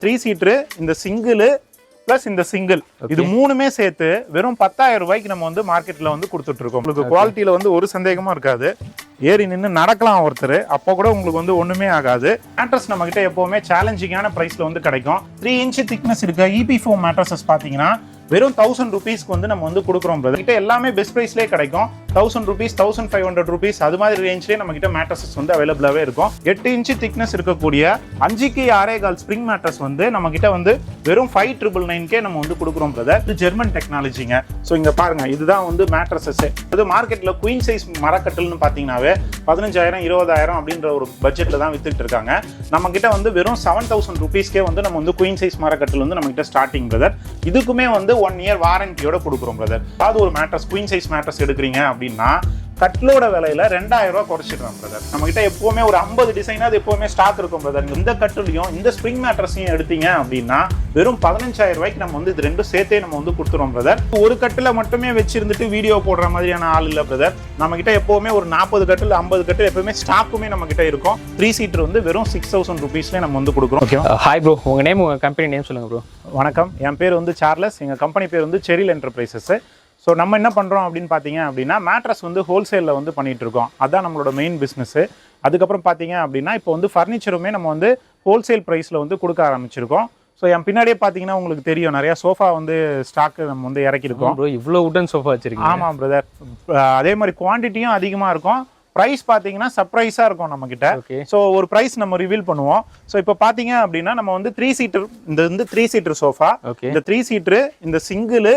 3 seater இந்த single plus இந்த single இது மூணுமே சேர்த்து வெறும் 10,000 ரூபாய்க்கு நம்ம வந்து மார்க்கெட்ல வந்து கொடுத்துட்டு இருக்கோம். உங்களுக்கு குவாலிட்டியில வந்து ஒரு சந்தேகமும் இருக்காது. ஏறி நின்று நடக்கலாம் ஒருத்தர், அப்போ கூட உங்களுக்கு வந்து ஒண்ணுமே ஆகாது. மேட்ரஸ் நம்ம கிட்ட எப்பவுமே சேலஞ்சிங்கான பிரைஸ்ல வந்து கிடைக்கும். 3 இன்ச் திக்னஸ் இருக்க EP foam மேட்ரஸஸ் பாத்தீங்கன்னா வெறும் 1000 ரூபீஸ்க்கு வந்து நம்ம வந்து கொடுக்குறோம். கிட்ட எல்லாமே பெஸ்ட் பிரைஸ்லேயே கிடைக்கும். 1000 ரூபீஸ் 1500 ரூபீஸ் அது மாதிரி ரேஞ்ச்லேயே நம்ம கிட்ட மேட்ரஸஸ் வந்து அவைலபிளாகவே இருக்கும். 8 இன்ச் திக்னஸ் இருக்கக்கூடிய 5க்கு 6.25 ஸ்ப்ரிங் மேட்ரஸ் வந்து நம்ம கிட்ட வந்து வெறும் 5,999 நம்ம வந்து கொடுக்குறோம் பிரதர். இது ஜெர்மன் டெக்னாலஜிங்க. ஸோ இங்க பாருங்க, இதுதான் வந்து மேட்ரஸஸ். இது மார்க்கெட்ல குயின் சைஸ் மரக்கட்டல்னு பாத்தீங்கன்னாவே 15,000 20,000 அப்படின்ற ஒரு பட்ஜெட்ல தான் வித்துட்டு இருக்காங்க. நம்ம கிட்ட வந்து வெறும் 7,000 ரூபீஸ்க்கே வந்து நம்ம வந்து குயின் சைஸ் மரக்கட்டல் வந்து நம்ம கிட்ட ஸ்டார்டிங் பிரதர். இதுக்குமே வந்து 1 இயர் வாரண்டியோட கொடுக்குறோம் பிரதர். அதாவது ஒரு மேட்ரஸ் குயின் சைஸ் மேட்ரஸ் எடுக்கிறீங்க அப்படின்னா கட்லோட விலையில 2,000 ரூபாய் குறைச்சிடுறோம் பிரதர். நம்ம கிட்ட எப்பவுமே ஒரு 50 டிசைனாவது எப்பவுமே ஸ்டாக் இருக்கும் பிரதர். இந்த கட்டுலையும் இந்த ஸ்ப்ரிங் மேட்ரஸையும் எடுத்தீங்க அப்படின்னா வெறும் 15,000 ரூபாய்க்கு நம்ம வந்து இது ரெண்டும் சேர்த்தே நம்ம வந்து கொடுத்துறோம் பிரதர். ஒரு கட்டில மட்டுமே வச்சிருந்துட்டு வீடியோ போடுற மாதிரியான ஆள் இல்ல பிரதர். நம்ம கிட்ட எப்பவுமே ஒரு 40 கட்டில் 50 கட்டில் எப்பவுமே ஸ்டாக்குமே நம்ம கிட்ட இருக்கும். 3 சீட்டர் வந்து வெறும் 6,000 ரூபீஸ்ல நம்ம வந்து கொடுக்குறோம். ஓகே, ஹாய் ப்ரோ, உங்க நேம் உங்க கம்பெனி நேம் சொல்லுங்க ப்ரோ. வணக்கம், என் பேர் வந்து சார்லஸ். எங்க கம்பெனி பேர் வந்து செரில் என்டர்பிரைசஸ். ஸோ நம்ம என்ன பண்ணுறோம் அப்படின்னு பார்த்தீங்க அப்படின்னா மேட்ரஸ் வந்து ஹோல்சேலில் வந்து பண்ணிகிட்டு இருக்கோம். அதுதான் நம்மளோட மெயின் பிஸ்னஸ்ஸு. அதுக்கப்புறம் பார்த்தீங்க அப்படின்னா இப்போ வந்து ஃபர்னிச்சருமே நம்ம வந்து ஹோல்சேல் ப்ரைஸில் வந்து கொடுக்க ஆரம்பிச்சிருக்கோம். ஸோ என் பின்னாடியே பார்த்தீங்கன்னா உங்களுக்கு தெரியும், நிறையா சோஃபா வந்து ஸ்டாக்கு நம்ம வந்து இறக்கிருக்கோம். இவ்வளோ உடன் சோஃபா வச்சிருக்கோம். ஆமாம் பிரதர். அதே மாதிரி குவான்டிட்டியும் அதிகமாக இருக்கும். ப்ரைஸ் பார்த்தீங்கன்னா சர்ப்ரைஸாக இருக்கும் நம்மக்கிட்ட. ஸோ ஒரு ப்ரைஸ் நம்ம ரிவீல் பண்ணுவோம். ஸோ இப்போ பார்த்தீங்க அப்படின்னா நம்ம வந்து 3 சீட்டர், இந்த வந்து 3 சீட்டர் சோஃபா, இந்த 3 சீட்டரு, இந்த சிங்கிள்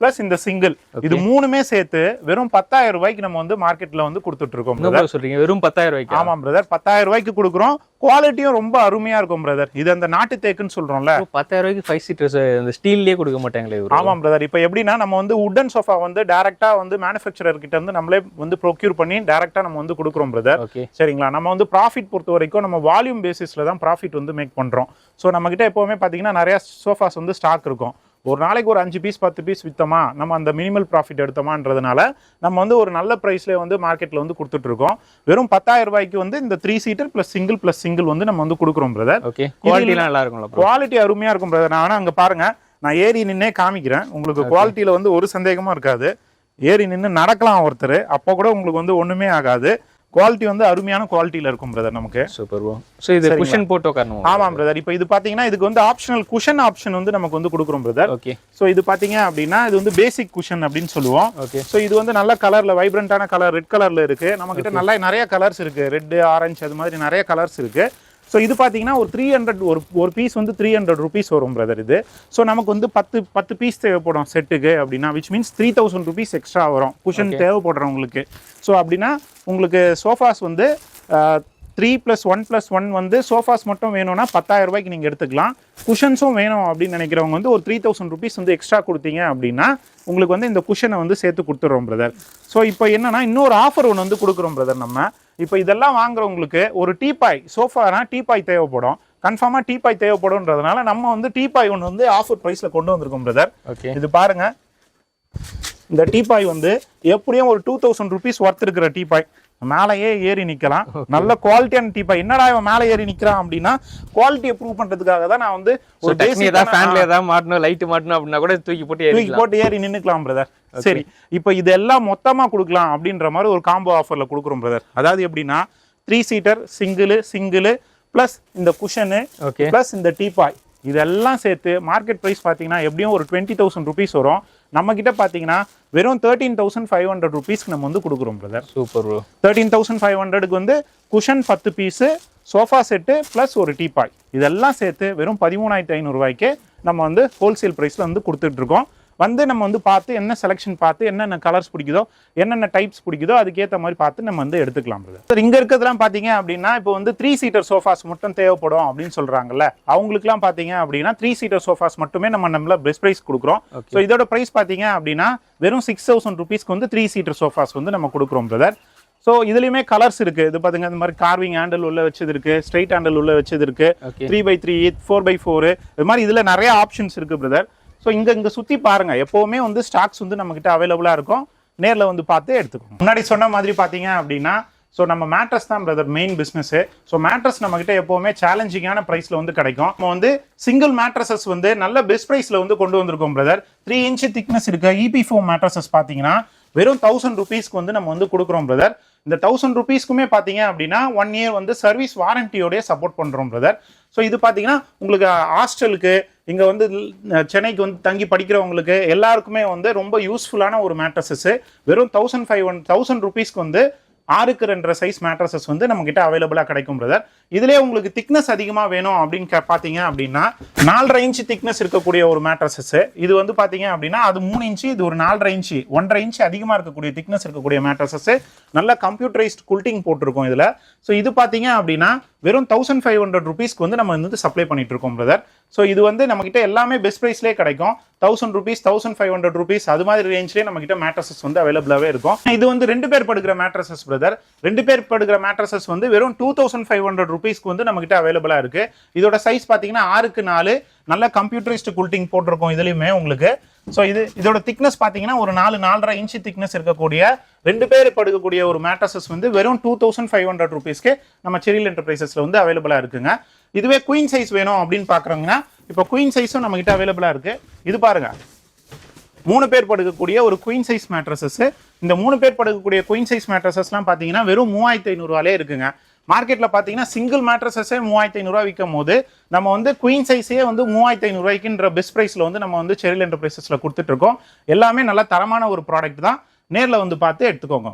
பிளஸ் இந்த சிங்கிள் இது மூணுமே சேர்த்து வெறும் 10,000 ரூபாய்க்கு நம்ம வந்து மார்க்கெட்ல வந்து கொடுத்துட்டு இருக்கோம். சொல்றீங்க வெறும் 10,000 ரூபாய்க்கு? ஆமாம் பிரதர், 10,000 ரூபாய்க்கு கொடுக்குறோம். குவாலிட்டியும் ரொம்ப அருமையா இருக்கும் பிரதர். இது அந்த நாட்டு தேக்குன்னு சொல்றோம்ல. 10,000 ரூபாய்க்கு 5 சீட்டர்ஸ் இந்த ஸ்டீல்லே கொடுக்க மாட்டாங்களே? ஆமாம் பிரதர். இப்போ எப்படின்னா நம்ம வந்து உட்டன் சோஃபா வந்து டைரக்டா வந்து மேனுஃபேக்சரர் கிட்ட இருந்து நம்மளே வந்து ப்ரொக்யூர் பண்ணி டைரக்டா நம்ம வந்து கொடுக்குறோம் பிரதர். சரிங்களா? நம்ம வந்து ப்ராஃபிட் பொறுத்த வரைக்கும் நம்ம வால்யூம் பேசிஸ்ல தான் ப்ராஃபிட் வந்து மேக் பண்றோம். ஸோ நம்ம கிட்ட எப்பவுமே பாத்தீங்கன்னா நிறைய சோஃபாஸ் வந்து ஸ்டாக் இருக்கும். ஒரு நாளைக்கு ஒரு 5 பீஸ் 10 பீஸ் வித்தோமா, நம்ம அந்த மினிமல் ப்ராஃபிட் எடுத்தோமான்றதுனால நம்ம வந்து ஒரு நல்ல பிரைஸ்ல வந்து மார்க்கெட்ல வந்து கொடுத்துட்டு இருக்கோம். வெறும் 10,000 ரூபாய்க்கு வந்து இந்த 3 சீட்டர் பிளஸ் சிங்கிள் வந்து நம்ம வந்து கொடுக்குறோம் பிரதர். குவாலிட்டிலாம் நல்லா இருக்கும்ல? குவாலிட்டி அருமையா இருக்கும் பிரதர். நான் அங்க பாருங்க, நான் ஏறி நின்னே காமிக்கிறேன். உங்களுக்கு குவாலிட்டியில வந்து ஒரு சந்தேகமும் இருக்காது. ஏறி நின்று நடக்கலாம் ஒருத்தர், அப்போ கூட உங்களுக்கு வந்து ஒண்ணுமே ஆகாது. குவாலிட்டி வந்து அருமையான குவாலிட்டியில இருக்கும் பிரதர் நமக்கு. Super bro. சோ இது குஷன் போட்டு உட்காரணும்? ஆமாம் பிரதர். இப்போ இது பாத்தீங்கன்னா இதுக்கு வந்து ஆப்ஷனல் குஷன் ஆப்ஷன் வந்து நமக்கு வந்து கொடுக்குறோம் பிரதர். ஓகே. சோ இது பாத்தீங்க அப்படின்னா இது வந்து பேசிக் குஷன் அப்படின்னு சொல்லுவோம். ஓகே. சோ இது வந்து நல்ல கலர்ல, வைப்ரண்டான கலர், ரெட் கலர்ல இருக்கு. நம்ம கிட்ட நிறைய கலர்ஸ் இருக்கு. ரெட், ஆரஞ்சு, அது மாதிரி நிறைய கலர்ஸ் இருக்கு. ஸோ இது பார்த்தீங்கன்னா ஒரு 300 ஒரு பீஸ் வந்து 300 ரூபீஸ் வரும் பிரதர் இது. ஸோ நமக்கு வந்து 10 பீஸ் தேவைப்படும் செட்டுக்கு அப்படின்னா, விச் மீன்ஸ் 3,000 ரூபீஸ் எக்ஸ்ட்ரா வரும் குஷன் தேவைப்படுறவங்களுக்கு. ஸோ அப்படின்னா உங்களுக்கு சோஃபாஸ் வந்து 3+1+1 வந்து சோஃபாஸ் மட்டும் வேணும்னா 10,000 ரூபாய்க்கு நீங்கள் எடுத்துக்கலாம். குஷன்ஸும் வேணும் அப்படின்னு நினைக்கிறவங்க வந்து ஒரு 3,000 ரூபீஸ் வந்து எக்ஸ்ட்ரா கொடுத்தீங்க அப்படின்னா உங்களுக்கு வந்து இந்த குஷனை வந்து சேர்த்து கொடுத்துட்றோம் பிரதர். ஸோ இப்போ என்னன்னா இன்னொரு ஆஃபர் ஒன்று வந்து கொடுக்குறோம் பிரதர். நம்ம இப்போ இதெல்லாம் வாங்குறவங்களுக்கு ஒரு டீபாய், சோஃபானா டீபாய் தேவைப்படும், கன்ஃபார்மாக டீபாய் தேவைப்படும்ன்றதுனால நம்ம வந்து டீபாய் ஒன்று வந்து ஆஃபர் ப்ரைஸில் கொண்டு வந்திருக்கோம் பிரதர். ஓகே, இது பாருங்க. இந்த டீபாய் வந்து எப்படியும் ஒரு 2,000 ரூபீஸ் ஒர்த் இருக்கிற டீபாய். மேலேயே ஏறி நிக்கலாம். நல்ல குவாலிட்டியான டீபாய். என்னடா இவன் மேலே ஏறி நிக்கிறான் அப்படின்னா குவாலிட்டியை ப்ரூவ் பண்றதுக்காக தான் நான் வந்து ஒரு ஃபேன்ல ஏதாவது மாட்டணும், லைட் மாட்டணும் அப்படின்னா கூட தூக்கி போட்டு ஏறி நின்னுக்கலாம் பிரதர். சரி, இப்போ இதெல்லாம் மொத்தமா கொடுக்கலாம் அப்படின்ற மாதிரி ஒரு காம்போ ஆஃபர்ல கொடுக்குறோம் பிரதர். அதாவது எப்படின்னா 3 சீட்டர் சிங்கிள் பிளஸ் இந்த குஷனு பிளஸ் இந்த டீபாய் இதெல்லாம் சேர்த்து மார்க்கெட் பிரைஸ் பார்த்தீங்கன்னா எப்படியும் ஒரு 20,000 ரூபீஸ் வரும். நம்ம கிட்ட பார்த்தீங்கன்னா வெறும் 13,500 ரூபீஸ்க்கு நம்ம வந்து கொடுக்குறோம் பிரதர். Super bro. 13,500க்கு வந்து cushion 10 piece, sofa set plus ஒரு டீபாய் இதெல்லாம் சேர்த்து வெறும் 13,500 ரூபாய்க்கு நம்ம வந்து ஹோல்சேல் ப்ரைஸில் வந்து கொடுத்துட்டு இருக்கோம். வந்து நம்ம வந்து பார்த்து என்ன செலெக்ஷன் பார்த்து என்னென்ன கலர்ஸ் பிடிக்குதோ, என்னென்ன டைப்ஸ் பிடிக்குதோ அதுக்கேற்ற மாதிரி பார்த்து நம்ம வந்து எடுத்துக்கலாம் பிரதர். சார் இங்கே இருக்கிறதுலாம் பார்த்தீங்க அப்படின்னா இப்போ வந்து 3 சீட்டர் சோஃபாஸ் மட்டும் தேவைப்படும் அப்படின்னு சொல்கிறாங்கல்ல, அவங்களுக்குலாம் பார்த்தீங்க அப்படின்னா 3 சீட்டர் சோஃபாஸ் மட்டுமே நம்மள பெஸ்ட் ப்ரைஸ் கொடுக்குறோம். ஸோ இதோட ப்ரைஸ் பார்த்தீங்க அப்படின்னா வெறும் 6,000 ரூபீஸ்க்கு வந்து 3 சீட்டர் சோஃபாஸ் வந்து நம்ம கொடுக்குறோம் பிரதர். ஸோ இதுலையுமே கலர்ஸ் இருக்கு. இது பாத்தீங்க இந்த மாதிரி கார்விங் ஹேண்டில் உள்ள வச்சது இருக்கு, ஸ்ட்ரைட் ஹேண்டில் உள்ள வச்சது இருக்கு, 3x3, 4x4 இது மாதிரி இதுல நிறைய ஆப்ஷன்ஸ் இருக்கு பிரதர். ஸோ இங்க சுத்தி பாருங்க, எப்பவுமே வந்து ஸ்டாக்ஸ் வந்து நம்ம கிட்ட அவைலபிளா இருக்கும். நேரில் வந்து பார்த்து எடுத்துக்கோங்க. முன்னாடி சொன்ன மாதிரி பார்த்தீங்க அப்படின்னா ஸோ நம்ம மேட்ரஸ் தான் brother main business. So mattress நம்ம கிட்ட எப்பவுமே சேலஞ்சிங்கான பிரைஸ்ல வந்து கிடைக்கும். நம்ம வந்து சிங்கிள் மேட்ரஸஸ் வந்து நல்ல பெஸ்ட் பிரைஸ்ல வந்து கொண்டு வந்திருக்கோம் பிரதர். 3 inch திக்னஸ் இருக்க EP foam மேட்ரஸஸ் பாத்தீங்கன்னா வெறும் 1000 rupeesக்கு வந்து நம்ம வந்து கொடுக்குறோம் பிரதர். இந்த 1000 rupeesக்குமே பாத்தீங்க அப்படின்னா 1 year வந்து சர்வீஸ் வாரண்டியோடய சப்போர்ட் பண்றோம் பிரதர். ஸோ இது பாத்தீங்கன்னா உங்களுக்கு ஹாஸ்டலுக்கு இங்க வந்து சென்னைக்கு வந்து தங்கி படிக்கிறவங்களுக்கு எல்லாருக்குமே வந்து ரொம்ப யூஸ்ஃபுல்லான ஒரு மேட்ரஸஸ். வெறும் 1000 rupeesக்கு வந்து 6க்கு 2.5 சைஸ் மேட்ரஸஸ் வந்து நம்ம கிட்ட அவைலபிளா கிடைக்கும் பிரதர். இதுலயே உங்களுக்கு திக்னஸ் அதிகமா வேணும் அப்படின்னு பாத்தீங்க அப்படின்னா 4.5 inch திக்னஸ் இருக்கக்கூடிய ஒரு மேட்ரஸஸ். இது வந்து பாத்தீங்க அப்படின்னா அது 3 inch, இது ஒரு 4.5 inch, 1.5 inch அதிகமா இருக்கக்கூடிய திக்னஸ் இருக்கக்கூடிய மேட்ரஸஸ். நல்ல கம்ப்யூட்டரைஸ்ட் கூல்டிங் போட்டிருக்கோம் இதுல. ஸோ இது பாத்தீங்க அப்படின்னா வெறும் 1500 rupeesக்கு வந்து நம்ம வந்து சப்ளை பண்ணிட்டு இருக்கோம் பிரதர். ஸோ இது வந்து நம்ம கிட்ட எல்லாமே பெஸ்ட் பிரைஸ்லேயே கிடைக்கும். 1000 rupees, 1500 rupees அது மாதிரி ரேஞ்ச்லேயே நம்ம கிட்ட மேட்ரஸஸ் வந்து அவைலபிளாவே இருக்கும். இது வந்து 2 பேர் படுக்கிற மேட்ரஸஸ் பிரதர். 2 பேர் படுக்கிற மேட்ரஸஸ் வந்து வெறும் 2500 rupeesக்கு வந்து நம்ம கிட்ட அவைலபிளா இருக்கு. இதோட சைஸ் பாத்தீங்கன்னா 6க்கு 4, நல்ல கம்ப்யூட்டரைஸ்ட் கூல்டிங் போட்டிருக்கோம் இதுலயுமே உங்களுக்கு. ஸோ இதோட திக்னஸ் பாத்தீங்கன்னா ஒரு 4.5 inch திக்னஸ் இருக்கக்கூடிய 2 பேர் படுக்கக்கூடிய ஒரு மேட்ரஸஸ் வந்து வெறும் 2500 rupeesக்கு நம்ம செரில் என்டர்பிரைசஸ்ல வந்து அவைலபிளா இருக்குங்க. இதுவே குயின் சைஸ் வேணும் அப்படின்னு பாக்குறோங்கன்னா இப்போ குயின் சைஸும் நம்ம கிட்ட அவைலபிளா இருக்கு. இது பாருங்க 3 பேர் படுக்கக்கூடிய ஒரு குயின் சைஸ் மேட்ரஸஸ். இந்த 3 பேர் படுக்கக்கூடிய குயின் சைஸ் மேட்ரஸஸ்லாம் பாத்தீங்கன்னா வெறும் 3500 ரூபாயிலே இருக்குங்க. மார்க்கெட்ல பாத்தீங்கன்னா சிங்கிள் மேட்ரஸஸே 3500 ரூபாய் விற்கும் போது நம்ம வந்து குயின் சைஸே வந்து 3500 ரூபாய்க்குன்ற பெஸ்ட் பிரைஸ்ல வந்து நம்ம வந்து செரில் என்டர்பிரைசஸ்ல கொடுத்துட்டு இருக்கோம். எல்லாமே நல்ல தரமான ஒரு ப்ராடக்ட் தான். நேர்ல வந்து பார்த்து எடுத்துக்கோங்க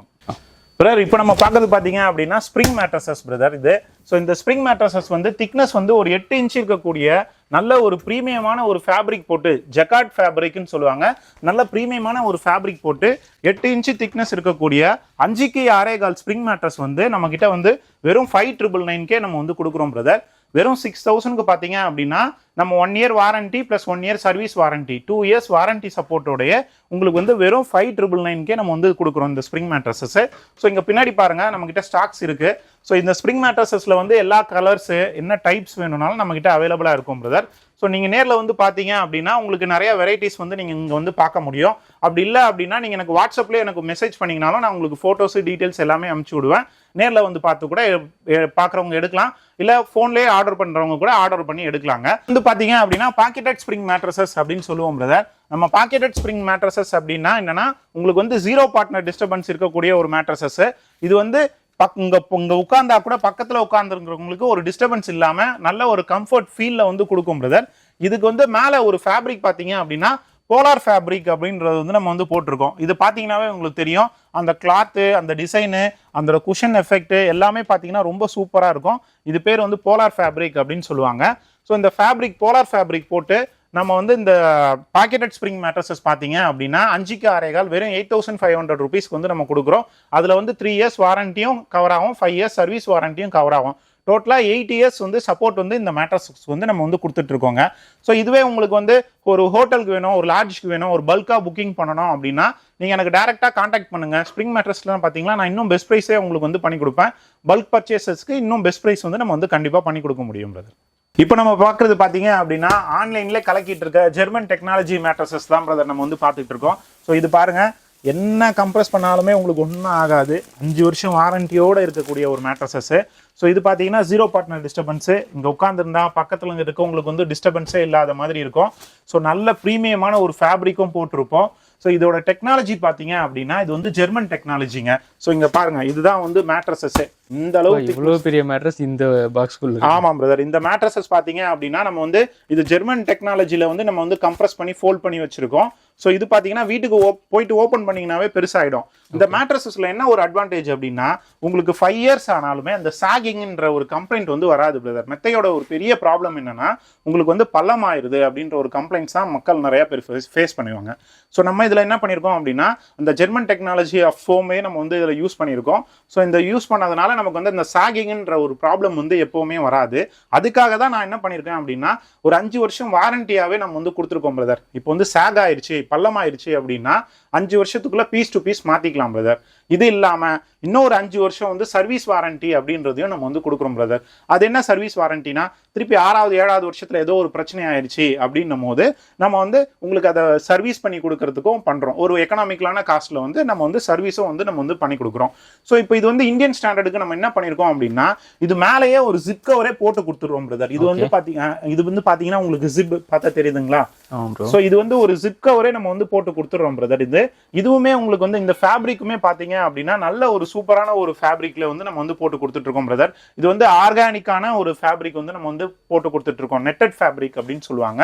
பிரதர். இப்போ நம்ம பார்க்கறது பாத்தீங்க அப்படின்னா ஸ்ப்ரிங் மேட்ரஸஸ் பிரதர் இது. ஸோ இந்த ஸ்ப்ரிங் மேட்ரஸஸ் வந்து திக்னஸ் வந்து ஒரு 8 inch இருக்கக்கூடிய நல்ல ஒரு பிரீமியமான ஒரு ஃபேப்ரிக் போட்டு, ஜக்கார்ட் ஃபேப்ரிக்னு சொல்லுவாங்க, நல்ல பிரீமியமான ஒரு ஃபேப்ரிக் போட்டு 8 inch திக்னஸ் இருக்கக்கூடிய 5க்கு 6.25 ஸ்ப்ரிங் மேட்ரஸ் வந்து நம்ம கிட்ட வந்து வெறும் 5999K நம்ம வந்து கொடுக்குறோம் பிரதர். வெறும் 6000க்கு பாத்தீங்க அப்படின்னா நம்ம 1 year warranty plus 1 year service warranty, 2 years warranty சப்போர்ட்டோடைய உங்களுக்கு வந்து வெறும் 5999K நம்ம வந்து கொடுக்குறோம் இந்த ஸ்ப்ரிங் மேட்ரஸஸ். ஸோ இங்க பின்னாடி பாருங்க நம்ம கிட்ட ஸ்டாக்ஸ் இருக்கு. ஸோ இந்த ஸ்ப்ரிங் மேட்ரஸஸ்ல வந்து எல்லா கலர்ஸ் என்ன டைப்ஸ் வேணும்னாலும் நம்ம கிட்ட அவைலபிளா இருக்கும் பிரதர். ஸோ நீங்க நேரில் வந்து பாத்தீங்க அப்படின்னா உங்களுக்கு நிறைய வெரைட்டிஸ் வந்து நீங்க இங்க வந்து பார்க்க முடியும். அப்படி இல்லை அப்படின்னா நீங்க எனக்கு வாட்ஸ்அப்ல எனக்கு மெசேஜ் பண்ணீங்கனாலும் நான் உங்களுக்கு போட்டோஸ் டீடைல்ஸ் எல்லாமே அனுப்பிச்சு விடுவேன். நேரில் வந்து பார்த்து கூட பார்க்குறவங்க எடுக்கலாம், இல்லை ஃபோன்லேயே ஆர்டர் பண்ணுறவங்க கூட ஆர்டர் பண்ணி எடுக்கலாங்க. வந்து பார்த்தீங்க அப்படின்னா பாக்கெட்டட் ஸ்ப்ரிங் மேட்ரஸஸ் அப்படின்னு சொல்லுவோம் பிரதர். நம்ம பாக்கெட்டட் ஸ்ப்ரிங் மேட்ரஸஸ் அப்படின்னா என்னன்னா உங்களுக்கு வந்து 0 பார்ட்னர் டிஸ்டர்பன்ஸ் இருக்கக்கூடிய ஒரு மேட்ரஸஸ். இது வந்து இங்க உட்கார்ந்தா கூட பக்கத்துல உட்கார்ந்துருக்கிறவங்களுக்கு ஒரு டிஸ்டர்பன்ஸ் இல்லாம நல்ல ஒரு கம்ஃபர்ட் ஃபீல்ல வந்து கொடுக்கும் பிரதர். இதுக்கு வந்து மேல ஒரு ஃபேப்ரிக் பாத்தீங்க அப்படின்னா போலார் ஃபேப்ரிக் அப்படின்றது வந்து நம்ம வந்து போட்டிருக்கோம். இது பாத்தீங்கன்னாவே உங்களுக்கு தெரியும், அந்த கிளாத்து, அந்த டிசைனு, அந்த குஷன் எஃபெக்ட் எல்லாமே பாத்தீங்கன்னா ரொம்ப சூப்பரா இருக்கும். இது பேர் வந்து போலார் ஃபேப்ரிக் அப்படின்னு சொல்லுவாங்க. ஸோ இந்த ஃபேப்ரிக் போலார் ஃபேப்ரிக் போட்டு நம்ம வந்து இந்த பாக்கெட்டட் ஸ்ப்ரிங் மேட்ரஸஸ் பாத்தீங்க அப்படின்னா 5க்கு 6.25 வெறும் 8500 rupeesக்கு வந்து நம்ம கொடுக்குறோம். அதுல வந்து 3 years வாரண்டியும் கவர் ஆகும், 5 years சர்வீஸ் வாரண்டியும் கவர் ஆகும். டோட்டலா 8 years வந்து சப்போர்ட் வந்து இந்த மேட்ரஸஸ் வந்து நம்ம வந்து கொடுத்துட்டு இருக்கோங்க. ஸோ இதுவே உங்களுக்கு வந்து ஒரு ஹோட்டலுக்கு வேணும், ஒரு லாட்ஜுக்கு வேணும், ஒரு பல்கா புக்கிங் பண்ணணும் அப்படின்னா நீங்க எனக்கு டைரக்டா கான்டாக்ட் பண்ணுங்க. ஸ்ப்ரிங் மேட்ரஸ்லாம் பாத்தீங்கன்னா நான் இன்னும் பெஸ்ட் பிரைஸே உங்களுக்கு வந்து பண்ணி கொடுப்பேன். பல்க் பர்ச்சேசஸ்க்கு இன்னும் பெஸ்ட் பிரைஸ் வந்து நம்ம வந்து கண்டிப்பா பண்ணி கொடுக்க முடியும் பிரதர். இப்போ நம்ம பார்க்குறது பார்த்தீங்க அப்படின்னா ஆன்லைன்ல கலக்கிட்டு இருக்க ஜெர்மன் டெக்னாலஜி மேட்ரஸஸ் தான் பிரதர் நம்ம வந்து பார்த்துட்டு இருக்கோம். ஸோ இது பாருங்க, என்ன கம்ப்ரஸ் பண்ணாலுமே உங்களுக்கு ஒன்றும் ஆகாது, 5 வருஷம் வாரண்டியோட இருக்கக்கூடிய ஒரு மேட்ரஸஸ். ஸோ இது பார்த்தீங்கன்னா 0 பார்ட்னர் டிஸ்டர்பன்ஸு, இங்கே உட்காந்துருந்தா பக்கத்தில் இருக்கவங்களுக்கு வந்து டிஸ்டர்பன்ஸே இல்லாத மாதிரி இருக்கும். ஸோ நல்ல ப்ரீமியமான ஒரு ஃபேப்ரிக்கும் போட்டிருப்போம். ஸோ இதோட டெக்னாலஜி பார்த்தீங்க அப்படின்னா இது வந்து ஜெர்மன் டெக்னாலஜிங்க. ஸோ இங்க பாருங்க, இதுதான் வந்து மேட்ரஸஸ். இந்த அளவுக்கு இவ்வளவு பெரிய மேட்ரஸ் இந்த பாக்ஸ்க்குள்ள. ஆமாம் பிரதர், இந்த மேட்ரஸஸ் பாத்தீங்க அப்படின்னா நம்ம வந்து இது ஜெர்மன் டெக்னாலஜில வந்து நம்ம வந்து கம்ப்ரஸ் பண்ணி ஃபோல்ட் பண்ணி வச்சிருக்கோம். ஸோ இது பாத்தீங்கன்னா வீட்டுக்கு போயிட்டு ஓப்பன் பண்ணீங்கன்னாவே பெருசாயிடும். இந்த மேட்ரஸஸ்ல என்ன ஒரு அட்வான்டேஜ் அப்படின்னா உங்களுக்கு 5 years ஆனாலுமே அந்த சாகிங்ன்ற ஒரு கம்ப்ளைண்ட் வந்து வராது பிரதர். மெத்தையோட ஒரு பெரிய ப்ராப்ளம் என்னன்னா உங்களுக்கு வந்து பள்ளம் ஆயிருது அப்படின்ற ஒரு கம்ப்ளைண்ட்ஸ் தான் மக்கள் நிறைய பேர் ஃபேஸ் பண்ணுவாங்க. ஸோ நம்ம இதுல என்ன பண்ணிருக்கோம் அப்படின்னா இந்த ஜெர்மன் டெக்னாலஜி ஆஃப் ஃபோமே நம்ம வந்து இதுல யூஸ் பண்ணியிருக்கோம். ஸோ இந்த யூஸ் பண்ணதுனால நமக்கு வந்து இந்த சாகிங்ன்ற ஒரு ப்ராப்ளம் வந்து எப்பவுமே வராது. அதுக்காக தான் நான் என்ன பண்ணிருக்கேன் அப்படின்னா ஒரு 5 வருஷம் வாரண்டியாவே நம்ம வந்து கொடுத்துருக்கோம் பிரதர். இப்போ வந்து சாக் ஆயிருச்சு, பள்ளம் ஆயிருச்சு அப்படின்னா 5 வருஷத்துக்குள்ள பீஸ் டு பீஸ் மாத்திக்கலாம் பிரதர். இது இல்லாம இன்னொரு 5 வருஷம் வந்து சர்வீஸ் வாரண்டி அப்படின்றதையும் நம்ம வந்து கொடுக்குறோம் பிரதர். அது என்ன சர்வீஸ் வாரண்டினா, திருப்பி 6வது 7வது வருஷத்துல ஏதோ ஒரு பிரச்சனை ஆயிடுச்சு அப்படின்னும் போது நம்ம வந்து உங்களுக்கு அதை சர்வீஸ் பண்ணி கொடுக்கறதுக்கும் பண்றோம். ஒரு எக்கனாமிக்கலான காஸ்ட்ல வந்து நம்ம வந்து சர்வீஸும் வந்து நம்ம வந்து பண்ணி கொடுக்குறோம். ஸோ இப்போ இது வந்து இந்தியன் ஸ்டாண்டர்டுக்கு நம்ம என்ன பண்ணிருக்கோம் அப்படின்னா, இது மேலேயே ஒரு ஜிப் கவரே போட்டு கொடுத்துருவோம் பிரதர். இது வந்து பாத்தீங்கன்னா உங்களுக்கு ஜிப் பார்த்தா தெரியுதுங்களா? ஸோ இது வந்து ஒரு ஜிப் கவரே நம்ம வந்து போட்டு கொடுத்துடுறோம் பிரதர். இதுவுமே உங்களுக்கு வந்து இந்த ஃபேப்ரிக்குமே பாத்தீங்க அப்படின்னா நல்ல ஒரு சூப்பரான ஒரு ஃபேப்ரிக்ல வந்து நம்ம வந்து போட்டு கொடுத்துட்டு இருக்கோம் பிரதர். இது வந்து ஆர்கானிக்கான ஒரு ஃபேப்ரிக் வந்து நம்ம வந்து போட்டு கொடுத்துட்டு இருக்கோம். நெட்டட் ஃபேப்ரிக் அப்படின்னு சொல்லுவாங்க.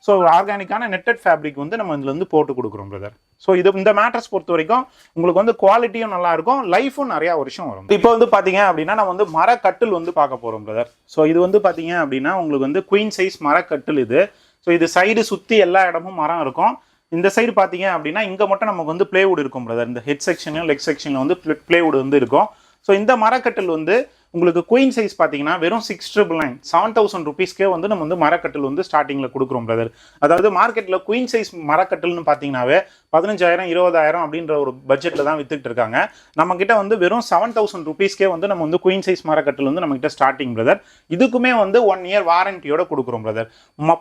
ஸோ ஆர்கானிக்கான நெட்டட் ஃபேப்ரிக் வந்து நம்ம இதுல வந்து போட்டு கொடுக்குறோம் பிரதர். ஸோ இது இந்த மேட்ரஸ் பொறுத்த வரைக்கும் உங்களுக்கு வந்து குவாலிட்டியும் நல்லா இருக்கும், லைஃபும் நிறைய வருஷம் வரும். இப்போ வந்து பாத்தீங்க அப்படின்னா நம்ம வந்து மரக்கட்டில் வந்து பார்க்க போறோம் பிரதர். ஸோ இது வந்து பாத்தீங்க அப்படின்னா உங்களுக்கு வந்து குயின் சைஸ் மரக்கட்டில் இது. ஸோ இது சைடு சுத்தி எல்லா இடமும் மரம் இருக்கும். இந்த சைடு பாத்தீங்க அப்படின்னா இங்க மட்டும் நமக்கு வந்து பிளேவுட் இருக்கும் பிரதர். இந்த ஹெட் செக்ஷன்லயும் லெக் செக்ஷன்ல வந்து பிளேவுட் வந்து இருக்கும். ஸோ இந்த மரக்கட்டில் வந்து உங்களுக்கு குயின் சைஸ் பார்த்தீங்கன்னா வெறும் 6,999 7,000 rupeesக்கே வந்து நம்ம வந்து மரக்கட்டில் வந்து ஸ்டார்டிங்கில் கொடுக்குறோம் பிரதர். அதாவது மார்க்கெட்டில் குயின் சைஸ் மரக்கட்டில்னு பார்த்தீங்கன்னாவே 15,000 20,000 அப்படின்ற ஒரு பட்ஜெட்டில் தான் வித்துட்டு இருக்காங்க. நம்ம கிட்ட வந்து வெறும் 7,000 rupeesக்கே வந்து நம்ம வந்து குயின் சைஸ் மரக்கட்டில் வந்து நம்ம கிட்ட ஸ்டார்டிங் பிரதர். இதுக்குமே வந்து 1 year வாரண்டியோட கொடுக்குறோம் பிரதர்.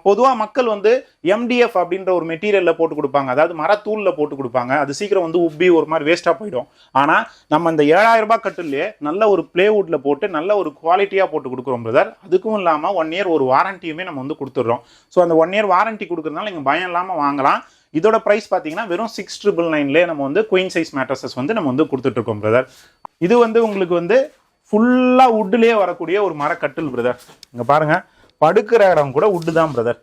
பொதுவாக மக்கள் வந்து MDF அப்படின்ற ஒரு மெட்டீரியல்ல போட்டு கொடுப்பாங்க, அதாவது மரத்தூள்ல போட்டு கொடுப்பாங்க. அது சீக்கிரம் வந்து உப்பி ஒரு மாதிரி வேஸ்ட்டாக போயிடும். ஆனால் நம்ம இந்த 7,000 ரூபாய் கட்டிலே நல்ல ஒரு பிளேவுட்ல போட்டு நல்ல ஒரு குவாலிட்டியா போட்டு கொடுக்குறோம் பிரதர். அதுக்கும் இல்லாம 1 year ஒரு வாரண்டியுமே நம்ம வந்து கொடுத்துறோம். ஸோ அந்த 1 year வாரண்டி கொடுக்கறதுனால நீங்க பயம் இல்லாம வாங்கலாம். இதோட பிரைஸ் பாத்தீங்கன்னா வெறும் 6,999 நம்ம வந்து குயின் சைஸ் மேட்ரஸஸ் வந்து நம்ம வந்து கொடுத்துட்டு இருக்கோம் பிரதர். இது வந்து உங்களுக்கு வந்து ஃபுல்லா வுட்லயே வரக்கூடிய ஒரு மரக்கட்டில் பிரதர். இங்க பாருங்க, படுக்கிற இடம் கூட வுட் தான் பிரதர்.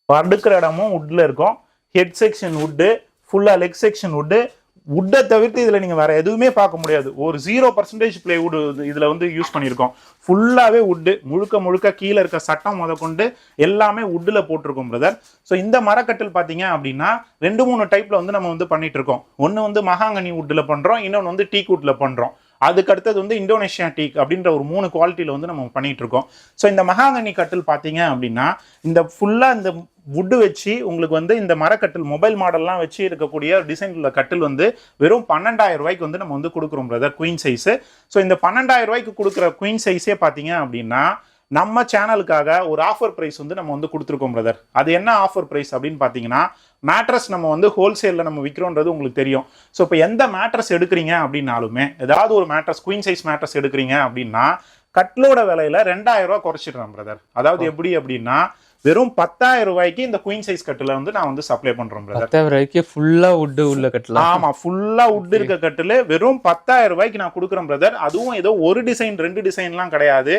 படுக்கிற இடமும் வுட்ல இருக்கும். ஹெட் செக்ஷன் வுட், ஃபுல்லா லெக் செக்ஷன் வுட். வுட்டை தவிர்த்து இதுல நீங்க வேற எதுவுமே பார்க்க முடியாது. ஒரு 0% பிளேவுட் இதுல வந்து யூஸ் பண்ணியிருக்கோம். ஃபுல்லாவே வுட்டு, முழுக்க முழுக்க கீழே இருக்க சட்டம் முதற்கொண்டு எல்லாமே வுட்ல போட்டிருக்கோம் பிரதர். ஸோ இந்த மரக்கட்டில் பாத்தீங்க அப்படின்னா 2-3 டைப்ல வந்து நம்ம வந்து பண்ணிட்டு இருக்கோம். ஒன்னு வந்து மகாங்கனி வுட்ல பண்றோம், இன்னொன்று வந்து டீக் வுட்ல பண்றோம். அதுக்கு அடுத்தது வந்து இந்தோனேஷியா டீக் அப்படின்ற ஒரு 3 குவாலிட்டியில வந்து நம்ம பண்ணிட்டு இருக்கோம். ஸோ இந்த மகாங்கனி கட்டில் பாத்தீங்க அப்படின்னா இந்த ஃபுல்லா இந்த வுட் வச்சு உங்களுக்கு வந்து இந்த மரக்கட்டில் மொபைல் மாடல்லாம் வச்சு இருக்கக்கூடிய டிசைன் உள்ள கட்டில் வந்து வெறும் 12,000 ரூபாய்க்கு வந்து நம்ம வந்து கொடுக்குறோம் பிரதர், குயின் சைஸ். ஸோ இந்த 12,000 ரூபாய்க்கு கொடுக்குற குயின் சைஸே பாத்தீங்க அப்படின்னா நம்ம சேனலுக்காக ஒரு ஆஃபர் பிரைஸ் வந்து நம்ம வந்து கொடுத்துருக்கோம் பிரதர். அது என்ன ஆஃபர் பிரைஸ் அப்படின்னு பாத்தீங்கன்னா, மேட்ரஸ் நம்ம வந்து ஹோல்சேல்ல நம்ம விற்கிறோன்றது உங்களுக்கு தெரியும். ஸோ இப்போ எந்த மேட்ரஸ் எடுக்கிறீங்க அப்படின்னாலுமே, ஏதாவது ஒரு மேட்ரஸ் குயின் சைஸ் மேட்ரஸ் எடுக்கிறீங்க அப்படின்னா கட்லோட விலையில 2,000 ரூபாய் குறைச்சிடுறேன் பிரதர். அதாவது எப்படி அப்படின்னா வெறும் 10,000 ரூபாய்க்கு இந்த குயின் சைஸ் கட்டில வந்து நான் வந்து சப்ளை பண்றோம் பிரதர். 10,000 ரூபாய்க்கு ஃபுல்லா வுட் உள்ள கட்டலாம். ஆமா, ஃபுல்லா வுட் இருக்க கட்டில வெறும் 10,000 ரூபாய்க்கு நான் கொடுக்குறேன் பிரதர். அதுவும் ஏதோ ஒரு டிசைன் 2 டிசைன்லாம் கிடையாது,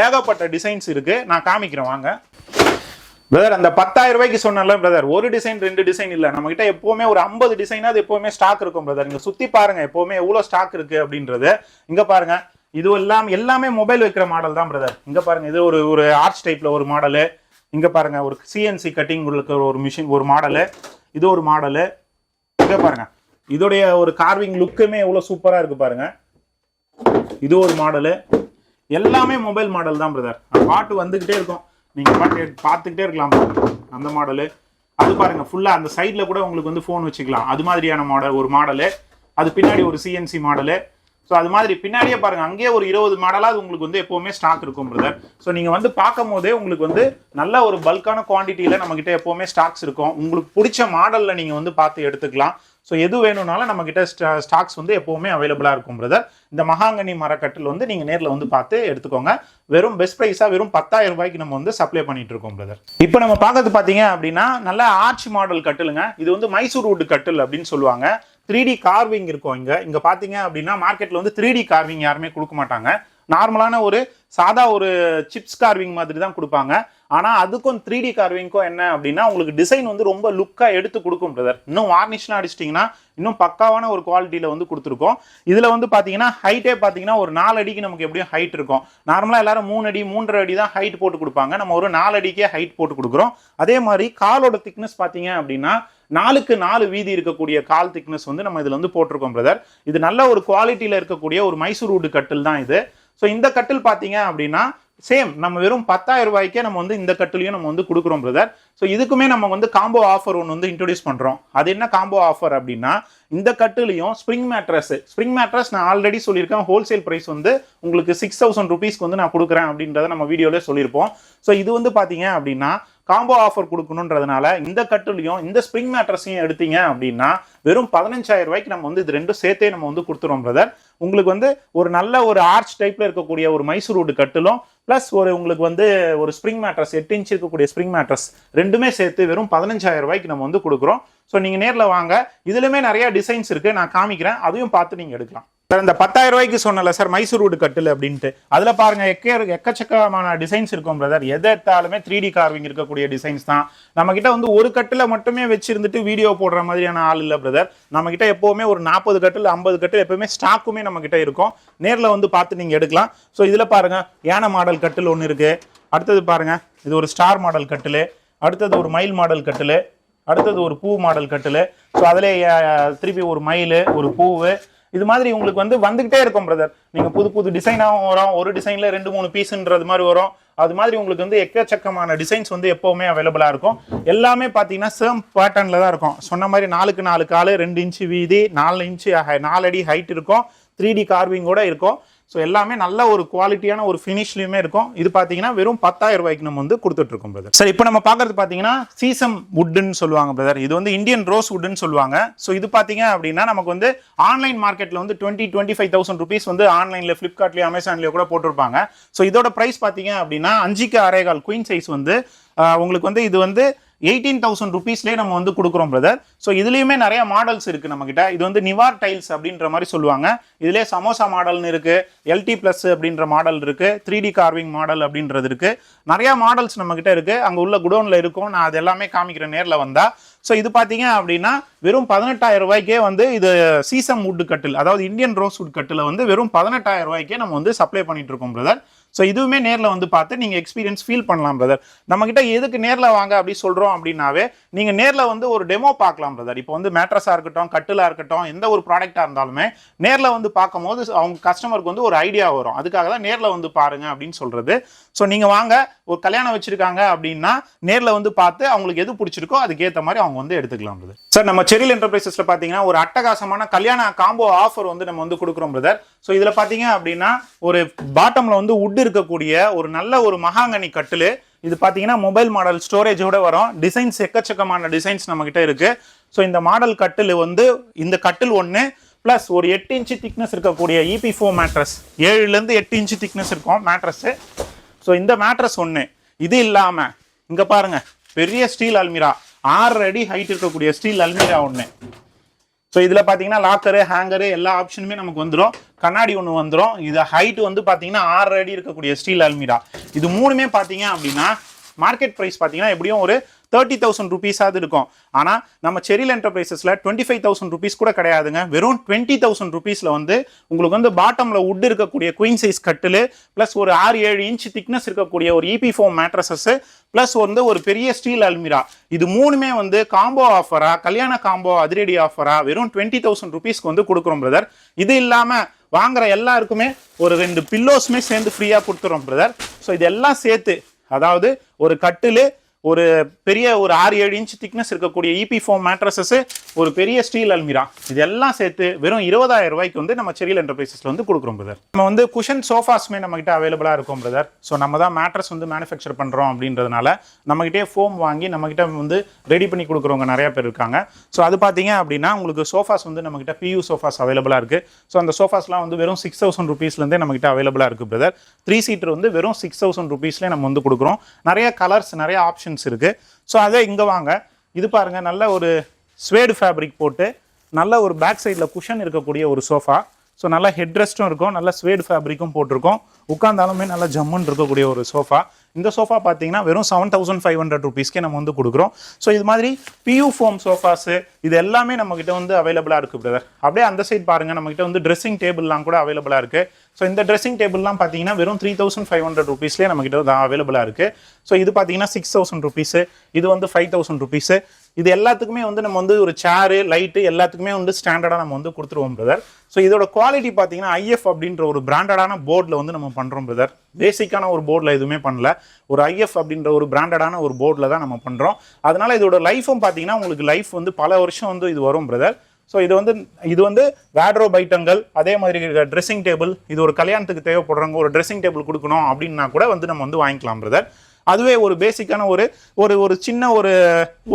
ஏகப்பட்ட டிசைன்ஸ் இருக்கு. நான் காமிக்கிறேன் வாங்க பிரதர். அந்த 10,000 ரூபாய்க்கு சொன்னல பிரதர், ஒரு டிசைன் 2 டிசைன் இல்ல, நம்ம கிட்ட எப்பவுமே ஒரு 50 டிசைனாவது எப்பவுமே ஸ்டாக் இருக்கும் பிரதர். நீங்க சுத்தி பாருங்க எப்பவுமே எவ்வளவு ஸ்டாக் இருக்கு அப்படின்றது. இங்க பாருங்க, இது எல்லாமே மொபைல் வைக்கிற மாடல் தான் பிரதர். இங்க பாருங்க, இது ஒரு ஆர்ச் டைப்ல ஒரு மாடலு. இங்க பாருங்க, ஒரு CNC கட்டிங் உள்ள ஒரு மிஷின் ஒரு மாடலு. இது ஒரு மாடலு. இங்க பாருங்க, இதோடைய ஒரு கார்விங் லுக்குமே எவ்வளவு சூப்பரா இருக்கு பாருங்க. இது ஒரு மாடலு. எல்லாமே மொபைல் மாடல் தான் பிரதர். பாட்டு வந்துகிட்டே இருக்கும், நீங்க பாட்டு பார்த்துக்கிட்டே இருக்கலாம் பாருங்க. அந்த மாடலு. அது பாருங்க, ஃபுல்லா அந்த சைட்ல கூட உங்களுக்கு வந்து போன் வச்சுக்கலாம், அது மாதிரியான மாடல் ஒரு மாடலு. அது பின்னாடி ஒரு CNC மாடலு. ஸோ அது மாதிரி பின்னாடியே பாருங்க, அங்கேயே ஒரு 20 மாடலாவது உங்களுக்கு வந்து எப்பவுமே ஸ்டாக் இருக்கும் பிரதர். ஸோ நீங்க வந்து பார்க்கும் போதே உங்களுக்கு வந்து நல்ல ஒரு பல்கான குவான்டிட்டியில நம்ம கிட்ட எப்பவுமே ஸ்டாக்ஸ் இருக்கும். உங்களுக்கு பிடிச்ச மாடல்ல நீங்க வந்து பார்த்து எடுத்துக்கலாம். ஸோ எது வேணும்னாலும் நம்ம கிட்ட ஸ்டாக்ஸ் வந்து எப்பவுமே அவைலபிளா இருக்கும் பிரதர். இந்த மகாங்கனி மரக்கட்டில் வந்து நீங்க நேரில் வந்து பார்த்து எடுத்துக்கோங்க. வெறும் பெஸ்ட் பிரைஸா வெறும் 10,000 ரூபாய்க்கு நம்ம வந்து சப்ளை பண்ணிட்டு இருக்கோம் பிரதர். இப்போ நம்ம பார்க்கறது பாத்தீங்க அப்படின்னா நல்ல ஆர்ச் மாடல் கட்டிலுங்க. இது வந்து மைசூர் வுட் கட்டில் அப்படின்னு சொல்லுவாங்க. 3D கார்விங் இருக்கும். இங்க பாத்தீங்க அப்படின்னா மார்க்கெட்ல வந்து 3D கார்விங் யாருமே கொடுக்க மாட்டாங்க. நார்மலான ஒரு சாதா ஒரு சிப்ஸ் கார்விங் மாதிரி தான் கொடுப்பாங்க. ஆனா அதுக்கும் 3D கார்விங்க்கும் என்ன அப்படின்னா உங்களுக்கு டிசைன் வந்து ரொம்ப லுக்கா எடுத்து கொடுக்கும் பிரதர். இன்னும் வார்னிஷ்லாம் அடிச்சிட்டிங்கன்னா இன்னும் பக்காவான ஒரு குவாலிட்டியில வந்து கொடுத்துருக்கோம். இதுல வந்து பாத்தீங்கன்னா ஹைட்டே பாத்தீங்கன்னா ஒரு 4 அடிக்கு நமக்கு எப்படியும் ஹைட் இருக்கும். நார்மலா எல்லாரும் 3 அடி 3.5 அடி தான் ஹைட் போட்டு கொடுப்பாங்க. நம்ம ஒரு 4 அடிக்கே ஹைட் போட்டு கொடுக்குறோம். அதே மாதிரி காலோட திக்னஸ் பாத்தீங்க அப்படின்னா 4க்கு 4 வீதி இருக்கக்கூடிய கால் திக்னஸ் வந்து நம்ம இதுல வந்து போட்டிருக்கோம் பிரதர். இது நல்ல ஒரு குவாலிட்டியில இருக்கக்கூடிய ஒரு மைசூர் வுட் கட்டில் தான் இது. ஸோ இந்த கட்டில் பாத்தீங்க அப்படின்னா சேம் நம்ம வெறும் 10,000 ரூபாய்க்கே நம்ம வந்து இந்த கட்டிலையும் நம்ம வந்து கொடுக்குறோம் பிரதர். ஸோ இதுக்குமே நம்ம வந்து காம்போ ஆஃபர் ஒன்று வந்து இன்ட்ரோடியூஸ் பண்றோம். அது என்ன காம்போ ஆஃபர் அப்படின்னா, இந்த கட்டிலையும் ஸ்ப்ரிங் மேட்ரஸ் நான் ஆல்ரெடி சொல்லியிருக்கேன், ஹோல்சேல் பிரைஸ் வந்து உங்களுக்கு 6,000 ருபீஸ்க்கு வந்து நான் கொடுக்குறேன் அப்படின்றத நம்ம வீடியோல சொல்லியிருப்போம். ஸோ இது வந்து பாத்தீங்க அப்படின்னா காம்போ ஆஃபர் கொடுக்கணுன்றதுனால இந்த கட்டிலையும் இந்த ஸ்ப்ரிங் மேட்ரஸையும் எடுத்தீங்க அப்படின்னா வெறும் 15,000 ரூபாய்க்கு நம்ம வந்து இது ரெண்டும் சேர்த்தே நம்ம வந்து கொடுத்துறோம் பிரதர். உங்களுக்கு வந்து ஒரு நல்ல ஒரு ஆர்ச் டைப்ல இருக்கக்கூடிய ஒரு மைசூர் வுட் கட்டிலும் பிளஸ் உங்களுக்கு வந்து ஒரு ஸ்ப்ரிங் மேட்ரஸ் 8 இன்ச் இருக்கக்கூடிய ஸ்ப்ரிங் மேட்ரஸ் ரெண்டுமே சேர்த்து வெறும் 15,000 ரூபாய்க்கு நம்ம வந்து கொடுக்குறோம். ஸோ நீங்க நேர்ல வாங்க, இதுலயுமே நிறைய டிசைன்ஸ் இருக்கு, நான் காமிக்கிறேன், அதையும் பார்த்து நீங்க எடுக்கலாம். சார் இந்த 10,000 ரூபாய்க்கு சொன்னல சார் மைசூர் வுட் கட்டில் அப்படின்ட்டு, அதுல பாருங்க எக்கச்சக்கமான டிசைன்ஸ் இருக்கும் பிரதர். எதை எடுத்தாலுமே 3D கார்விங் இருக்கக்கூடிய டிசைன்ஸ் தான். நம்ம கிட்ட வந்து ஒரு கட்டில மட்டுமே வச்சிருந்துட்டு வீடியோ போடுற மாதிரியான ஆள் இல்ல பிரதர். நம்ம கிட்ட எப்பவுமே ஒரு 40 கட்டில் 50 கட்டில் எப்பவுமே ஸ்டாக்குமே நம்ம கிட்ட இருக்கும். நேர்ல வந்து பார்த்து நீங்க எடுக்கலாம். ஸோ இதுல பாருங்க யானை மாடல் கட்டில் ஒன்று இருக்கு. அடுத்தது பாருங்க இது ஒரு ஸ்டார் மாடல் கட்டில், அடுத்தது ஒரு மயில் மாடல் கட்டில், அடுத்தது ஒரு பூ மாடல் கட்டில். ஸோ அதிலே திருப்பி ஒரு மயில் ஒரு பூவு, இது மாதிரி உங்களுக்கு வந்து வந்துகிட்டே இருக்கும் பிரதர். நீங்க புது புது டிசைனாகவும் வரும், ஒரு டிசைன்ல 2-3 பீஸ்ன்றது மாதிரி வரும். அது மாதிரி உங்களுக்கு வந்து எக்கச்சக்கமான டிசைன்ஸ் வந்து எப்பவுமே அவைலபிளா இருக்கும். எல்லாமே பாத்தீங்கன்னா சேம் பேட்டர்ன்ல தான் இருக்கும். சொன்ன மாதிரி 4க்கு 4 காலு, 2 இன்ச்சு வீதி, 4 இன்ச்சு 4 அடி ஹைட் இருக்கும், 3D கார்விங்கோட இருக்கும். ஸோ எல்லாமே நல்ல ஒரு குவாலிட்டியான ஒரு ஃபினிஷ்லையுமே இருக்கும். இது பார்த்தீங்கன்னா வெறும் 10,000 ரூபாய்க்கு நம்ம வந்து கொடுத்துட்டு இருக்கோம் பிரதர். சார் இப்போ நம்ம பார்க்கறது பார்த்தீங்கன்னா சீசம் வுட்னு சொல்லுவாங்க பிரதர். இது வந்து இந்தியன் ரோஸ் வுட்னு சொல்லுவாங்க. ஸோ இது பார்த்தீங்க அப்படின்னா நமக்கு வந்து ஆன்லைன் மார்க்கெட்டில் வந்து 20-25,000 ருபீஸ் வந்து ஆன்லைனில் ஃப்ளிப்கார்ட்லேயும் அமேசான்லேயும் கூட போட்டிருப்பாங்க. ஸோ இதோட ப்ரைஸ் பார்த்தீங்க அப்படின்னா 5க்கு 6.25 குயின் சைஸ் வந்து உங்களுக்கு வந்து இது வந்து 18,000 ருபீஸ்லேயே நம்ம வந்து கொடுக்குறோம் பிரதர். ஸோ இதுலேயுமே நிறைய மாடல்ஸ் இருக்கு நம்ம கிட்ட. இது வந்து நிவார் டைல்ஸ் அப்படின்ற மாதிரி சொல்லுவாங்க. இதுலேயே சமோசா மாடல்னு இருக்கு, LT பிளஸ் அப்படின்ற மாடல் இருக்கு, 3D கார்விங் மாடல் அப்படின்றது இருக்கு. நிறைய மாடல்ஸ் நம்ம கிட்ட இருக்கு. அங்கே உள்ள குடோன்ல இருக்கும், நான் அது எல்லாமே காமிக்கிறேன் நேரில் வந்தா. ஸோ இது பார்த்தீங்க அப்படின்னா வெறும் 18,000 ரூபாய்க்கே வந்து இது சீசம் வுட் கட்டில், அதாவது இந்தியன் ரோஸ் வுட் கட்டில் வந்து வெறும் 18,000 ரூபாய்க்கே நம்ம வந்து சப்ளை பண்ணிட்டு இருக்கோம் பிரதர். ஸோ இதுவுமே நேரில் வந்து பார்த்து நீங்கள் எக்ஸ்பீரியன்ஸ் ஃபீல் பண்ணலாம் பிரதர். நம்மகிட்ட எதுக்கு நேரில் வாங்க அப்படி சொல்கிறோம் அப்படின்னாவே நீங்கள் நேரில் வந்து ஒரு டெமோ பார்க்கலாம் பிரதர். இப்போ வந்து மேட்ரஸாக இருக்கட்டும், கட்டிலாக இருக்கட்டும், எந்த ஒரு ப்ராடக்டாக இருந்தாலுமே நேரில் வந்து பார்க்கும்போது அவங்க கஸ்டமருக்கு வந்து ஒரு ஐடியா வரும். அதுக்காக தான் நேரில் வந்து பாருங்க அப்படின்னு சொல்கிறது. ஸோ நீங்கள் வாங்க, ஒரு கல்யாணம் வச்சிருக்காங்க அப்படின்னா நேரில் வந்து பார்த்து அவங்களுக்கு எது பிடிச்சிருக்கோ அதுக்கேற்ற மாதிரி அவங்க வந்து எடுத்துக்கலாம் பிரதர். சார் நம்ம செரில் என்டர்பிரைசஸ்ல பார்த்தீங்கன்னா ஒரு அட்டகாசமான கல்யாண காம்போ ஆஃபர் வந்து நம்ம வந்து கொடுக்குறோம் பிரதர். ஸோ இதில் பார்த்தீங்க அப்படின்னா ஒரு பாட்டம்ல வந்து வுட் இருக்கக்கூடிய ஒரு நல்ல ஒரு மகாங்கனி கட்டில். இது பார்த்தீங்கன்னா மொபைல் மாடல் ஸ்டோரேஜோட வரும். டிசைன்ஸ் எக்கச்சக்கமான டிசைன்ஸ் நம்ம கிட்ட இருக்கு. ஸோ இந்த மாடல் கட்டில் வந்து இந்த கட்டில் ஒன்று பிளஸ் ஒரு 8 இன்ச்சு திக்னஸ் இருக்கக்கூடிய EP4 மேட்ரஸ், 7லேருந்து 8 இன்ச்சு திக்னஸ் இருக்கும் மேட்ரஸ். ஸோ இந்த மேட்ரஸ் ஒன்று. இது இல்லாம இங்க பாருங்க பெரிய ஸ்டீல் அல்மிரா, 6 அடி ஹைட் இருக்கக்கூடிய ஸ்டீல் அல்மிரா ஒன்று. ஸோ இதில் பார்த்தீங்கன்னா லாக்கரு, ஹேங்கரு எல்லா ஆப்ஷனுமே நமக்கு வந்துடும். கண்ணாடி ஒன்று வந்துடும். இது ஹைட் வந்து பார்த்தீங்கன்னா 6 அடி இருக்கக்கூடிய ஸ்டீல் அல்மிரா. இது மூணுமே பார்த்தீங்க அப்படின்னா மார்க்கெட் ப்ரைஸ் பார்த்தீங்கன்னா எப்படியும் ஒரு 30,000 ருபீஸாவது இருக்கும். ஆனால் நம்ம செரில் என்டர்பிரைசஸில் 25,000 ருபீஸ் கூட கிடையாதுங்க. வெறும் 20,000 ருபீஸில் வந்து உங்களுக்கு வந்து பாட்டமில் வுட் இருக்கக்கூடிய குயின் சைஸ் கட்டில் ப்ளஸ் ஒரு 6-7 இன்ச் திக்னஸ் இருக்கக்கூடிய ஒரு EP4 மேட்ரஸஸ் ப்ளஸ் வந்து ஒரு பெரிய ஸ்டீல் அல்மிரா, இது மூணுமே வந்து காம்போ ஆஃபரா, கல்யாண காம்போ அதிரடி ஆஃபரா வெறும் 20,000 ருபீஸ்க்கு வந்து கொடுக்குறோம் பிரதர். இது இல்லாமல் வாங்குற எல்லாருக்குமே ஒரு 2 பில்லோஸுமே சேர்ந்து ஃப்ரீயாக கொடுத்துறோம் பிரதர். ஸோ இதெல்லாம் சேர்த்து, அதாவது ஒரு கட்டில், ஒரு பெரிய ஒரு 6-7 இன்ச் திக்னஸ் இருக்கக்கூடிய EP4 மேட்ரஸஸ், ஒரு பெரிய ஸ்டீல் அல்மிரா, இதெல்லாம் சேர்த்து வெறும் 20,000 ரூபாய்க்கு வந்து நம்ம செரில் என்டர்பிரைசஸ்ல வந்து கொடுக்குறோம் பிரதர். நம்ம வந்து குஷன் சோஃபாஸ்மே நம்ம கிட்ட அவைலபிளா இருக்கும் பிரதர். ஸோ நம்ம தான் மேட்ரஸ் வந்து மேனுஃபேக்சர் பண்றோம் அப்படின்றதுனால நம்ம கிட்டே ஃபோம் வாங்கி நம்ம கிட்ட வந்து ரெடி பண்ணி கொடுக்குறவங்க நிறைய பேர் இருக்காங்க. ஸோ அது பார்த்தீங்க அப்படின்னா உங்களுக்கு சோஃபாஸ் வந்து நம்ம கிட்ட PU சோஃபாஸ் அவைலபிளா இருக்கு. ஸோ அந்த சோஃபாஸ்லாம் வந்து வெறும் 6,000 ருபீஸ்லேருந்தே நம்ம கிட்ட அவைலபிளா இருக்கு பிரதர். 3 சீட்டர் வந்து வெறும் 6,000 ருபீஸ்லேயே நம்ம வந்து கொடுக்குறோம். நிறைய கலர்ஸ், நிறைய ஆப்ஷன்ஸ் இருக்கு. ஸோ அதே இங்க வாங்க, இது பாருங்க நல்ல ஒரு ஸ்வேடு ஃபேப்ரிக் போட்டு நல்ல ஒரு பேக் சைடில் குஷன் இருக்கக்கூடிய ஒரு சோஃபா. ஸோ நல்லா ஹெட் ரெஸ்ட்டும் இருக்கும், நல்ல ஸ்வேடு ஃபேப்ரிக்கும் போட்டிருக்கோம். உட்காந்தாலுமே நல்லா ஜம்முன்னு இருக்கக்கூடிய ஒரு சோஃபா. இந்த சோஃபா பார்த்தீங்கன்னா வெறும் 7,500 ருபீஸ்க்கே நம்ம வந்து கொடுக்குறோம். ஸோ இது மாதிரி PU ஃபோம் சோஃபாஸு, இது எல்லாமே நம்ம கிட்ட வந்து அவைலபிளா இருக்கு பிரதர். அப்படியே அந்த சைட் பாருங்க, நம்ம கிட்ட வந்து ட்ரெஸ்ஸிங் டேபிள்லாம் கூட அவைலபிளா இருக்கு. ஸோ இந்த ட்ரெஸ்ஸிங் டேபிள்லாம் பார்த்தீங்கன்னா வெறும் 3500 rupeesலேயே நம்ம கிட்ட அவைலபிளா இருக்கு. ஸோ இது பார்த்தீங்கன்னா 6000 rupees, இது வந்து 5000 rupees. இது எல்லாத்துக்குமே வந்து நம்ம வந்து ஒரு சேரு லைட்டு எல்லாத்துக்குமே வந்து ஸ்டாண்டர்டாக நம்ம வந்து கொடுத்துருவோம் பிரதர். ஸோ இதோட குவாலிட்டி பார்த்தீங்கன்னா IF அப்படின்ற ஒரு பிராண்டடான போர்டில் வந்து நம்ம பண்ணுறோம் பிரதர். பேசிக்கான ஒரு போர்டில் எதுவுமே பண்ணல, ஒரு IF அப்படின்ற ஒரு பிராண்டடான ஒரு போர்டில் தான் நம்ம பண்ணுறோம். அதனால இதோட லைஃபும் பார்த்தீங்கன்னா உங்களுக்கு லைஃப் வந்து பல வருஷம் வந்து இது வரும் பிரதர். ஸோ இது வந்து வேட்ரோப் ஐட்டங்கள், அதே மாதிரி ட்ரெஸ்ஸிங் டேபிள், இது ஒரு கல்யாணத்துக்கு தேவைப்படுறவங்க ஒரு ட்ரெஸ்ஸிங் டேபிள் கொடுக்கணும் அப்படின்னா கூட வந்து நம்ம வந்து வாங்கிக்கலாம் பிரதர். அதுவே ஒரு பேசிக்கான ஒரு சின்ன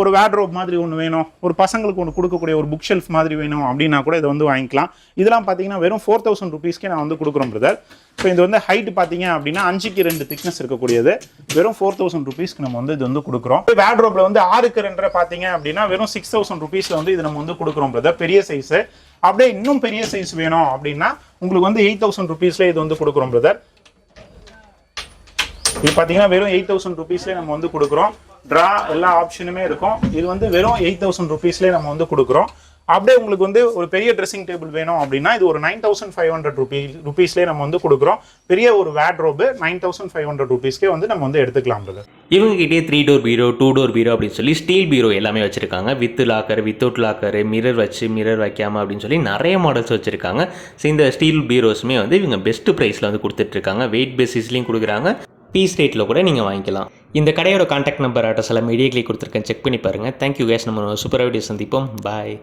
ஒரு வேட்ரோப் மாதிரி ஒன்று வேணும், ஒரு பசங்களுக்கு ஒன்று கொடுக்கக்கூடிய ஒரு புக் ஷெல்ஃப் மாதிரி வேணும் அப்படின்னா கூட இதை வந்து வாங்கிக்கலாம். இதெல்லாம் பார்த்தீங்கன்னா வெறும் 4000 rupeesக்கே நான் வந்து கொடுக்குறோம் பிரதர். ஸோ இது வந்து ஹைட் பார்த்தீங்க அப்படின்னா 5க்கு 2 திக்னஸ் இருக்கக்கூடியது, வெறும் 4000 rupeesக்கு நம்ம வந்து இது வந்து கொடுக்குறோம். வேட்ரோப்ல வந்து 6க்கு 2 பார்த்தீங்க அப்படின்னா வெறும் 6000 rupeesல வந்து இது நம்ம வந்து கொடுக்குறோம் பிரதர், பெரிய சைஸ். அப்படியே இன்னும் பெரிய சைஸ் வேணும் அப்படின்னா உங்களுக்கு வந்து 8000 rupeesல இது வந்து கொடுக்குறோம் பிரதர். இது பார்த்தீங்கன்னா வெறும் 8000 rupeesலேயே நம்ம வந்து கொடுக்குறோம். ட்ரா எல்லா ஆப்ஷனுமே இருக்கும். இது வந்து வெறும் 8000 rupeesலேயே நம்ம வந்து கொடுக்குறோம். அப்படியே உங்களுக்கு வந்து ஒரு பெரிய ட்ரெஸ்ஸிங் டேபிள் வேணும் அப்படின்னா இது ஒரு 9500 rupeesலேயே நம்ம வந்து கொடுக்குறோம். பெரிய ஒரு வேட்ரோபு 9500 rupeesக்கே வந்து நம்ம வந்து எடுத்துக்கலாம் பிரதர். இவங்க கிட்டே 3 door பீரோ, 2 door பீரோ அப்படின்னு சொல்லி ஸ்டீல் பீரோ எல்லாமே வச்சிருக்காங்க. With locker, without locker, mirror வச்சு மிரர் வைக்காம அப்படின்னு சொல்லி நிறைய மாடல்ஸ் வச்சிருக்காங்க. ஸோ இந்த ஸ்டீல் பீரோஸுமே வந்து இவங்க பெஸ்ட் ப்ரைஸில் வந்து கொடுத்துட்ருக்காங்க. வெயிட் பேசிஸ்லையும் கொடுக்குறாங்க, பீஸ் ரேட்டில் கூட நீங்கள் வாங்கிக்கலாம். இந்த கடையோட கான்டாக்ட் நம்பர் அட்ரஸ் எல்லாம் மீடியா கிளிக் கொடுத்துருக்கேன், செக் பண்ணி பாருங்கள். தேங்க்யூ கேஸ், நம்ம சூப்பர் வீடியோ சந்திப்போம். பாய்.